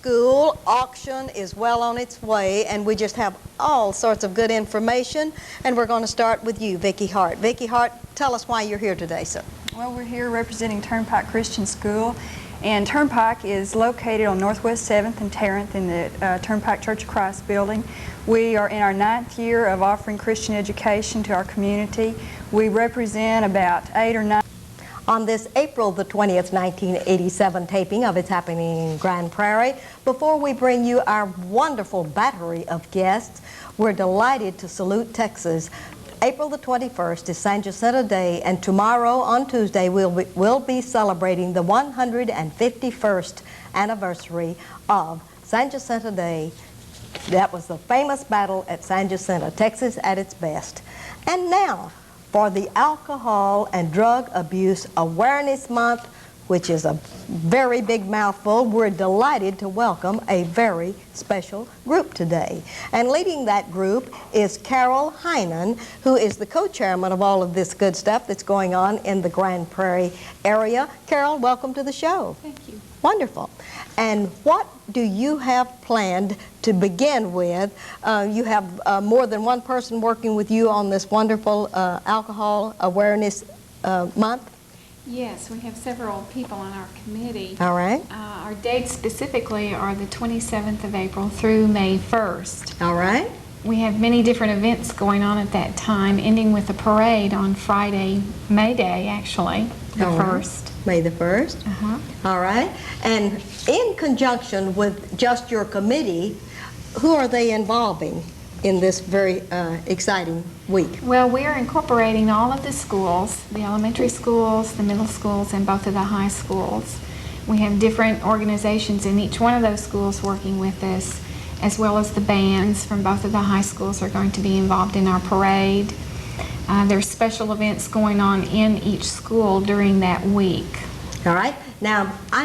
school auction is well on its way, and we just have all sorts of good information. And we're going to start with you, Vicki Hart. Vicki Hart, tell us why you're here today, sir. Well, we're here representing Turnpike Christian School, and Turnpike is located on Northwest 7th and Tarrant in the Turnpike Church of Christ building. We are in our 9th year of offering Christian education to our community. We represent about 8 or 9. On this April the 20th, 1987 taping of It's Happening in Grand Prairie, before we bring you our wonderful battery of guests, we're delighted to salute Texas. April the 21st is San Jacinto Day, and tomorrow on Tuesday we'll be celebrating the 151st anniversary of San Jacinto Day. That was the famous battle at San Jacinto, Texas at its best. And now, for the Alcohol and Drug Abuse Awareness Month, which is a very big mouthful, we're delighted to welcome a very special group today. And leading that group is Carol Heinen, who is the co-chairman of all of this good stuff that's going on in the Grand Prairie area. Carol, welcome to the show. Thank you. Wonderful. And what do you have planned to begin with? You have more than one person working with you on this wonderful Alcohol Awareness Month? Yes, we have several people on our committee. All right. Our dates specifically are the 27th of April through May 1st. All right. We have many different events going on at that time, ending with a parade on Friday, May Day, actually, the 1st. May the 1st. Uh-huh. All right. And in conjunction with just your committee, who are they involving in this very exciting week? Well, we are incorporating all of the schools, the elementary schools, the middle schools, and both of the high schools. We have different organizations in each one of those schools working with us, as well as the bands from both of the high schools are going to be involved in our parade. There's special events going on in each school during that week. All right. Now, I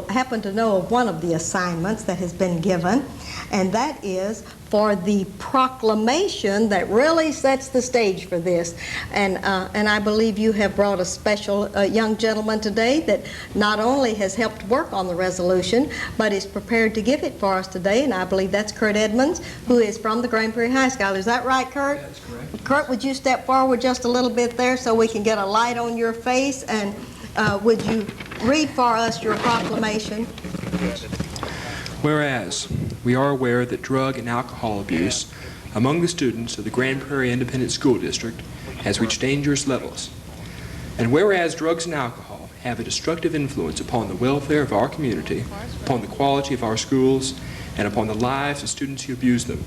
happen to know of one of the assignments that has been given, and that is for the proclamation that really sets the stage for this. And I believe you have brought a special young gentleman today that not only has helped work on the resolution, but is prepared to give it for us today, and I believe that's Kurt Edmonds, who is from the Grand Prairie High School. Is that right, Kurt? That's correct. Kurt, would you step forward just a little bit there so we can get a light on your face, and would you read for us your proclamation? Whereas, we are aware that drug and alcohol abuse among the students of the Grand Prairie Independent School District has reached dangerous levels. And whereas drugs and alcohol have a destructive influence upon the welfare of our community, upon the quality of our schools, and upon the lives of students who abuse them.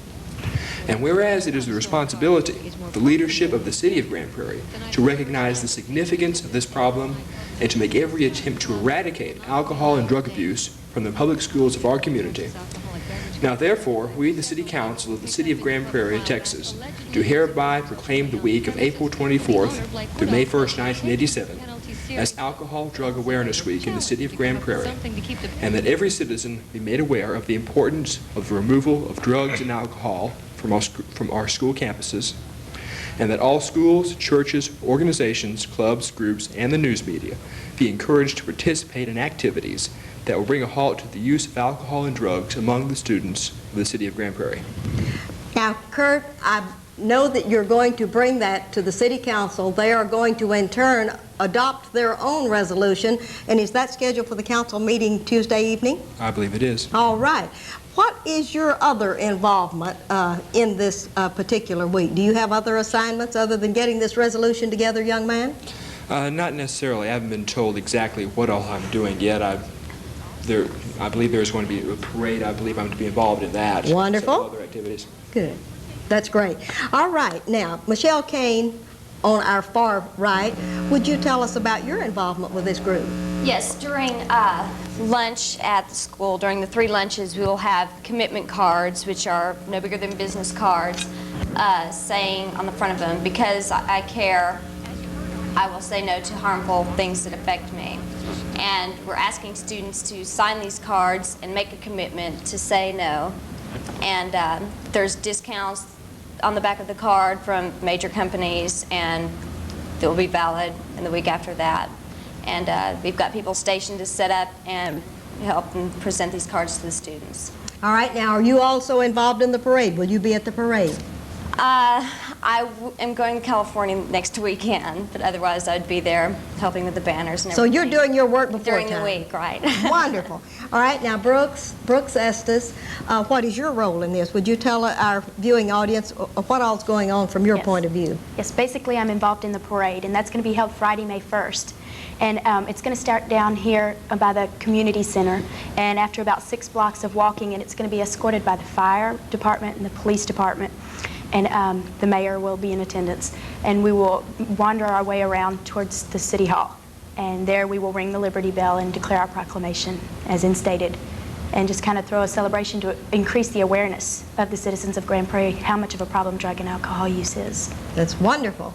And whereas it is the responsibility of the leadership of the City of Grand Prairie to recognize the significance of this problem and to make every attempt to eradicate alcohol and drug abuse from the public schools of our community. Now therefore, we, the City Council of the City of Grand Prairie, Texas, do hereby proclaim the week of April 24th through May 1st, 1987 as Alcohol Drug Awareness Week in the City of Grand Prairie, and that every citizen be made aware of the importance of the removal of drugs and alcohol from our school campuses, and that all schools, churches, organizations, clubs, groups, and the news media be encouraged to participate in activities that will bring a halt to the use of alcohol and drugs among the students of the City of Grand Prairie. Now, Kurt, I know that you're going to bring that to the City Council. They are going to, in turn, adopt their own resolution. And is that scheduled for the council meeting Tuesday evening? I believe it is. All right. What is your other involvement in this particular week? Do you have other assignments other than getting this resolution together, young man? Not necessarily. I haven't been told exactly what all I'm doing yet. I believe there's going to be a parade. I believe I'm to be involved in that. Wonderful. Several other activities. Good. That's great. All right. Now, Michelle Kane, on our far right, would you tell us about your involvement with this group? Yes, during lunch at the school, during the 3 lunches, we will have commitment cards, which are no bigger than business cards, saying on the front of them, because I care, I will say no to harmful things that affect me. And we're asking students to sign these cards and make a commitment to say no. And there's discounts on the back of the card from major companies, and that will be valid in the week after that. And we've got people stationed to set up and help and present these cards to the students. All right, now are you also involved in the parade? Will you be at the parade? Am going to California next weekend, but otherwise I'd be there helping with the banners and So everything. you're doing your work before during time. the week, right? Wonderful. All right, now Brooks Estes, what is your role in this? Would you tell our viewing audience what all's going on from your Yes. point of view? Yes, basically I'm involved in the parade, and that's going to be held Friday, May 1st. And it's going to start down here by the community center, and after about 6 blocks of walking, and it's going to be escorted by the fire department and the police department, and the mayor will be in attendance. And we will wander our way around towards the city hall, and there we will ring the Liberty Bell and declare our proclamation as instated, and just kind of throw a celebration to increase the awareness of the citizens of Grand Prairie how much of a problem drug and alcohol use is. That's wonderful.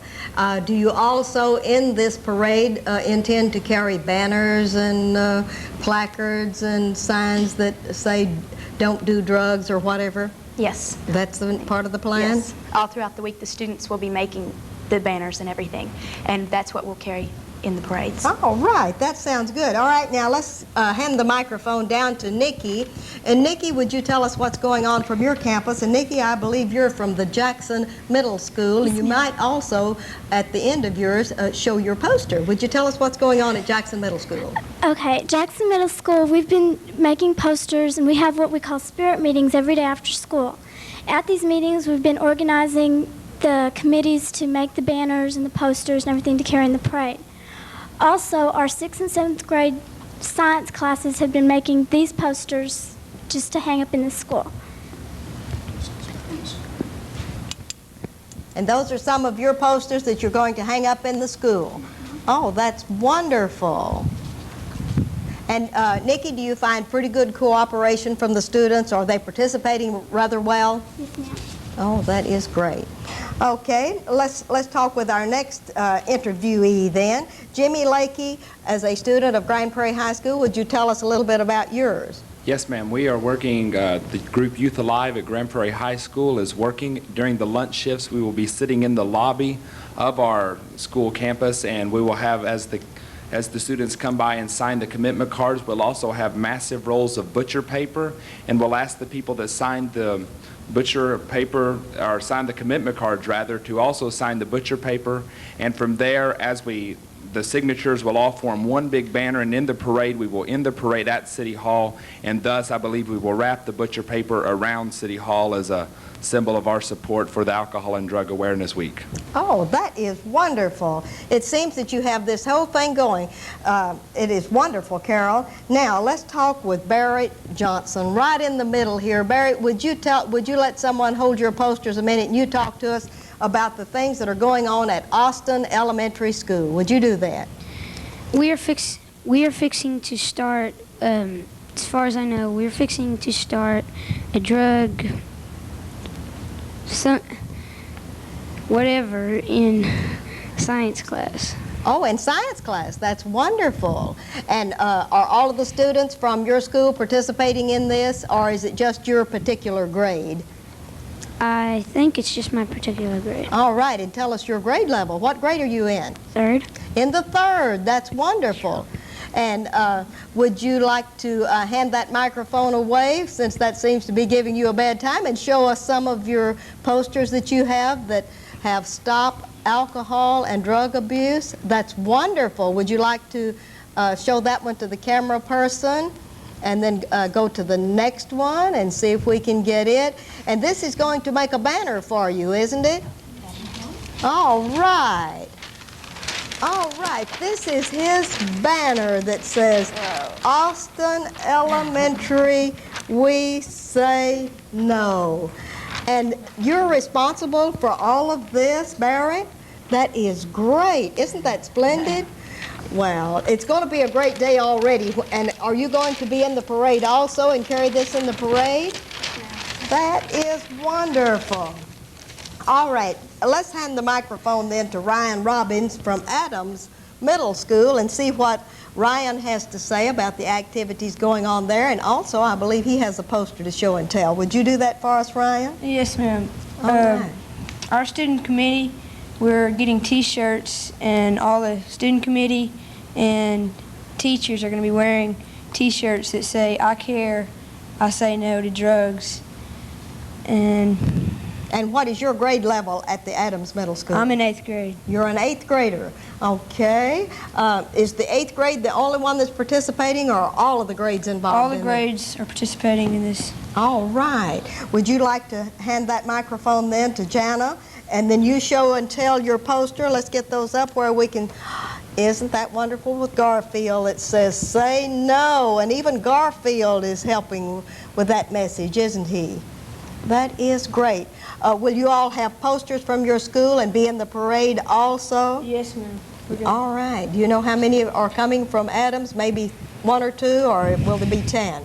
Do you also, in this parade, intend to carry banners and placards and signs that say, "Don't do drugs" or whatever? Yes. That's part of the plan? Yes. All throughout the week, the students will be making the banners and everything, and that's what we'll carry in the parades. All right, that sounds good. All right, now let's hand the microphone down to Nikki. And Nikki, would you tell us what's going on from your campus? And Nikki, I believe you're from the Jackson Middle School, and you might also, at the end of yours, show your poster. Would you tell us what's going on at Jackson Middle School? Okay, Jackson Middle School, we've been making posters, and we have what we call spirit meetings every day after school. At these meetings, we've been organizing the committees to make the banners and the posters and everything to carry in the parade. Also, our 6th and 7th grade science classes have been making these posters just to hang up in the school. And those are some of your posters that you're going to hang up in the school. Oh, that's wonderful. And Nikki, do you find pretty good cooperation from the students? Are they participating rather well? Yes, ma'am. Oh, that is great. Okay, let's talk with our next interviewee then. Jimmy Lakey, as a student of Grand Prairie High School, would you tell us a little bit about yours? Yes, ma'am. We are working, the group Youth Alive at Grand Prairie High School is working during the lunch shifts. We will be sitting in the lobby of our school campus, and we will have, as the students come by and sign the commitment cards, we'll also have massive rolls of butcher paper, and we'll ask the people that signed the butcher paper, or signed the commitment cards rather, to also sign the butcher paper. And from there, the signatures will all form one big banner, and in the parade, we will end the parade at City Hall, and thus I believe we will wrap the butcher paper around City Hall as a symbol of our support for the Alcohol and Drug Awareness Week. Oh, that is wonderful. It seems that you have this whole thing going. It is wonderful, Carol. Now, let's talk with Barrett Johnson, right in the middle here. Barrett, would you let someone hold your posters a minute and you talk to us about the things that are going on at Austin Elementary School? Would you do that? We are fixing to start, as far as I know, we're fixing to start a drug, whatever, in science class. Oh, in science class. That's wonderful. And are all of the students from your school participating in this, or is it just your particular grade? I think it's just my particular grade. All right, and tell us your grade level. What grade are you in? 3rd. In the 3rd. That's wonderful. And would you like to hand that microphone away, since that seems to be giving you a bad time, and show us some of your posters that you have that have Stop Alcohol and Drug Abuse? That's wonderful. Would you like to show that one to the camera person? And then go to the next one and see if we can get it. And this is going to make a banner for you, isn't it? All right. All right, this is his banner that says, Austin Elementary, we say no. And you're responsible for all of this, Barry? That is great. Isn't that splendid? Well, it's going to be a great day already. And are you going to be in the parade also and carry this in the parade? That is wonderful. All right, let's hand the microphone then to Ryan Robbins from Adams Middle School and see what Ryan has to say about the activities going on there. And also, I believe he has a poster to show and tell. Would you do that for us, Ryan? Yes, ma'am. All right. Our student committee, we're getting T-shirts, and all the student committee and teachers are going to be wearing T-shirts that say, "I care, I say no to drugs." And what is your grade level at the Adams Middle School? I'm in 8th grade. You're an 8th grader. Okay. Is the 8th grade the only one that's participating, or are all of the grades involved? All the grades are participating in this. All right. Would you like to hand that microphone then to Jana? And then you show and tell your poster. Let's get those up where we can. Isn't that wonderful with Garfield? It says, "Say no." And even Garfield is helping with that message, isn't he? That is great. Will you all have posters from your school and be in the parade also? Yes, ma'am. All right. Do you know how many are coming from Adams? Maybe 1 or 2, or will there be 10?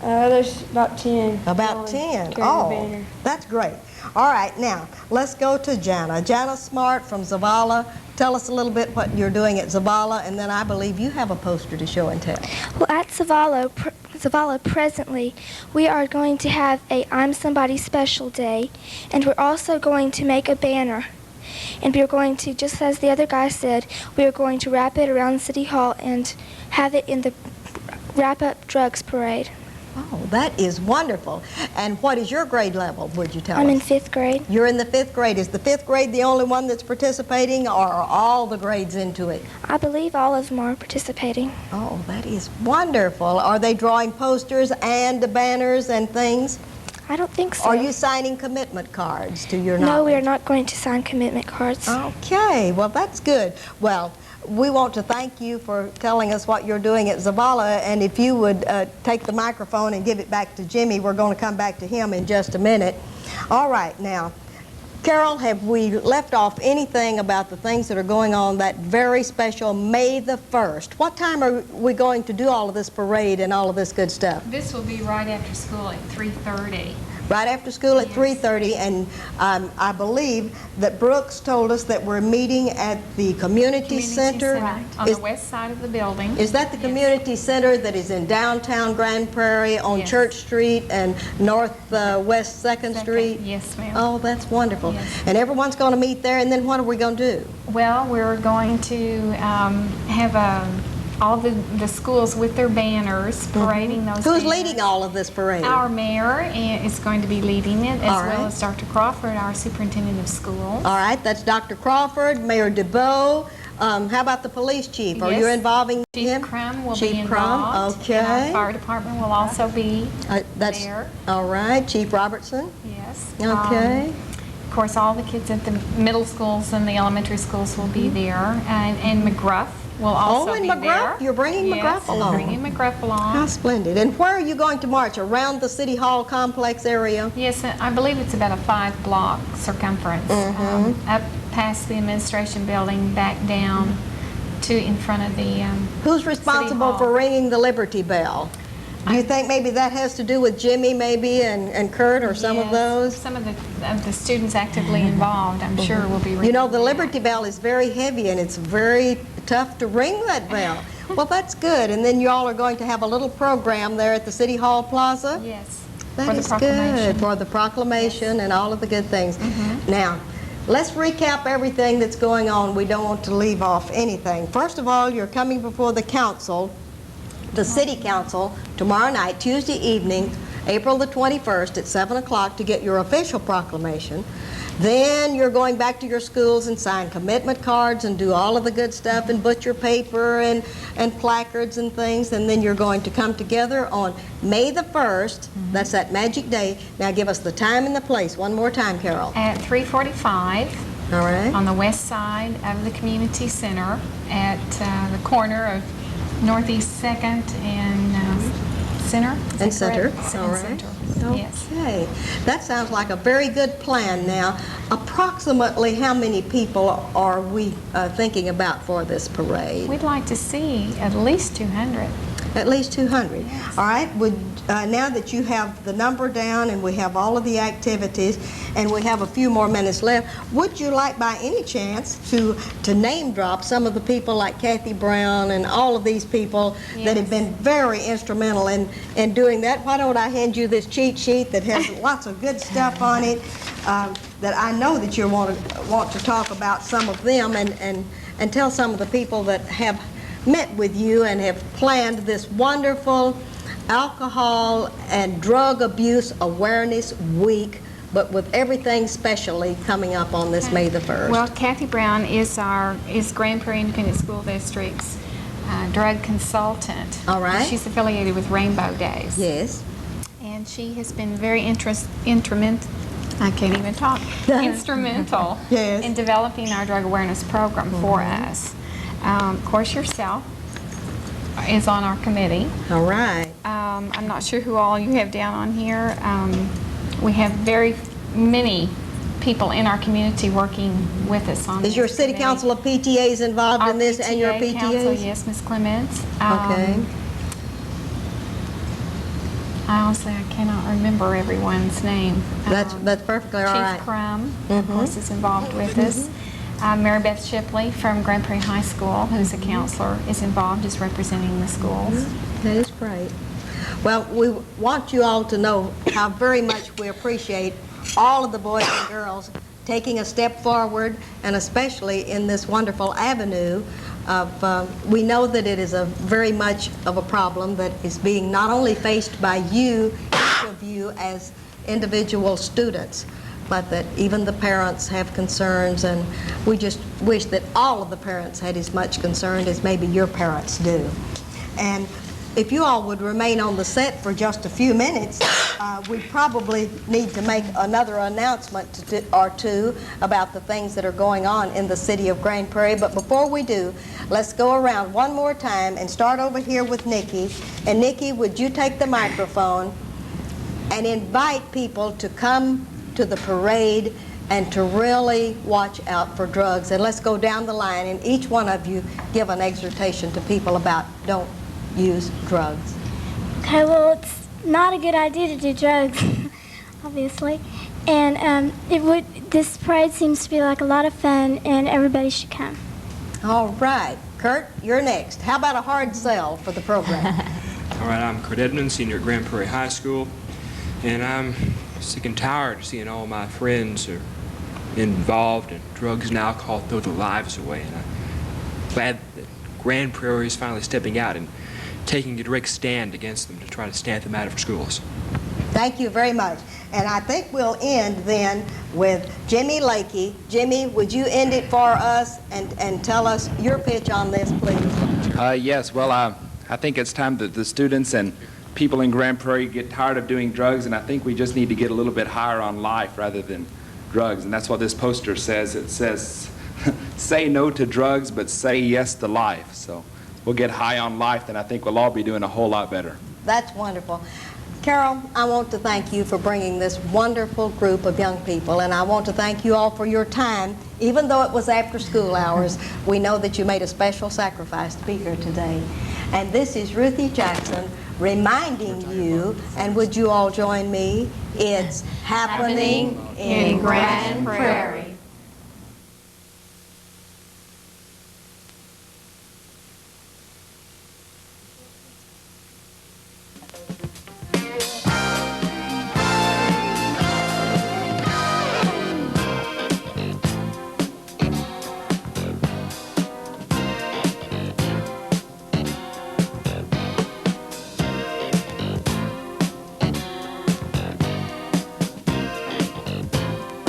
There's about 10. About 10. Carrying the Oh, banner. that's great. All right, now let's go to Jana. Jana Smart from Zavala. Tell us a little bit what you're doing at Zavala, and then I believe you have a poster to show and tell. Well, at Zavala presently, we are going to have a I'm Somebody Special Day, and we're also going to make a banner. And we're going to, just as the other guy said, we are going to wrap it around City Hall and have it in the Wrap Up Drugs Parade. Oh, that is wonderful. And what is your grade level, would you tell us? I'm in 5th grade. You're in the 5th grade. Is the 5th grade the only one that's participating, or are all the grades into it? I believe all of them are participating. Oh, that is wonderful. Are they drawing posters and the banners and things? I don't think so. Are you signing commitment cards to your No, knowledge? we are not going to sign commitment cards. Okay, well, that's good. Well, we want to thank you for telling us what you're doing at Zavala, and if you would take the microphone and give it back to Jimmy, we're going to come back to him in just a minute. All right, now, Carol, have we left off anything about the things that are going on that very special May the 1st? What time are we going to do all of this parade and all of this good stuff? This will be right after school at 3:30. Right after school at 3:30, and I believe that Brooks told us that we're meeting at the community center. On the west side of the building. Is that the community center that is in downtown Grand Prairie on Church Street and Northwest 2nd Street? Yes, ma'am. Oh, that's wonderful. Yes. And everyone's going to meet there, and then what are we going to do? Well, we're going to have all the schools with their banners parading those Who's banners. leading all of this parade? Our mayor is going to be leading it, as All well right. as Dr. Crawford, our superintendent of schools. All right, that's Dr. Crawford, Mayor DeBoe. How about the police chief? Are you Yes. involving Chief him? Crum will Chief be Crum, involved. And okay. our fire department will also be That's there. all right. Chief Robertson. Yes. Okay. Of course, all the kids at the middle schools and the elementary schools will be there, and McGruff will also and be McGruff? there. You're bringing McGruff along. Bringing McGruff along. How splendid. And where are you going to march? Around the City Hall complex area? Yes, I believe it's about a 5-block circumference, up past the administration building, back down to in front of the Who's responsible Hall. for ringing the Liberty Bell? Do you think maybe that has to do with Jimmy maybe and Kurt or some of Yes, those? Some of the students actively involved, I'm sure, will be ringing. You know, the Liberty Bell is very heavy and it's very tough to ring that bell. Well, that's good. And then you all are going to have a little program there at the City Hall Plaza? Yes, That for the is proclamation. good, for the proclamation and all of the good things. Now, let's recap everything that's going on. We don't want to leave off anything. First of all, you're coming before the council, the City Council, tomorrow night, Tuesday evening, April the 21st at 7 o'clock to get your official proclamation. Then you're going back to your schools and sign commitment cards and do all of the good stuff and butcher paper and placards and things. And then you're going to come together on May the 1st. That's that magic day. Now give us the time and the place one more time, Carol. At 3:45. All right. On the west side of the community center at the corner of Northeast 2nd and Center. Is And that Center. correct? All And right. Center. Yes. Okay. That sounds like a very good plan. Now, approximately how many people are we thinking about for this parade? We'd like to see at least 200. At least 200. All right. Now that you have the number down and we have all of the activities and we have a few more minutes left, would you like by any chance to name drop some of the people like Kathy Brown and all of these people that have been very instrumental in doing that? Why don't I hand you this cheat sheet that has lots of good stuff on it that I know that you want to talk about some of them and tell some of the people that have met with you and have planned this wonderful Alcohol and Drug Abuse Awareness Week, but with everything specially coming up on this May the 1st. Well, Kathy Brown is Grand Prairie Independent School District's drug consultant. All right. She's affiliated with Rainbow Days. Yes. And she has been very instrumental Yes. in developing our drug awareness program for us. Of course, yourself is on our committee. All right. I'm not sure who all you have down on here. We have very many people in our community working with us on this Is your city committee. council of PTAs involved Our in this and your PTA council, PTAs? yes, Ms. Clements. Okay. I honestly, I cannot remember everyone's name. That's perfectly all right. Chief Crum, of course, is involved with us. Mary Beth Shipley from Grand Prairie High School, who's a counselor, is involved, is representing the schools. That is great. Well, we want you all to know how very much we appreciate all of the boys and girls taking a step forward, and especially in this wonderful avenue of, we know that it is a very much of a problem that is being not only faced by you, each of you as individual students, but that even the parents have concerns, and we just wish that all of the parents had as much concern as maybe your parents do. And if you all would remain on the set for just a few minutes, we probably need to make another announcement or two about the things that are going on in the city of Grand Prairie. But before we do, let's go around one more time and start over here with Nikki. And Nikki, would you take the microphone and invite people to come to the parade and to really watch out for drugs? And let's go down the line, and each one of you give an exhortation to people about don't use drugs. Okay, well, it's not a good idea to do drugs, obviously. And this parade seems to be like a lot of fun, and everybody should come. All right. Kurt, you're next. How about a hard sell for the program? All right, I'm Kurt Edmonds, senior at Grand Prairie High School, and I'm sick and tired of seeing all my friends are involved in drugs and alcohol throw their lives away. And I'm glad that Grand Prairie is finally stepping out and taking a direct stand against them to try to stamp them out of our schools. Thank you very much. And I think we'll end then with Jimmy Lakey. Jimmy, would you end it for us and tell us your pitch on this, please? Yes, well, I think it's time that the students and people in Grand Prairie get tired of doing drugs, and I think we just need to get a little bit higher on life rather than drugs. And that's what this poster says. It says, say no to drugs, but say yes to life. So we'll get high on life, and I think we'll all be doing a whole lot better. That's wonderful. Carol, I want to thank you for bringing this wonderful group of young people, and I want to thank you all for your time. Even though it was after school hours, we know that you made a special sacrifice to be here today. And this is Ruthie Jackson reminding you, and would you all join me, it's happening in Grand Prairie.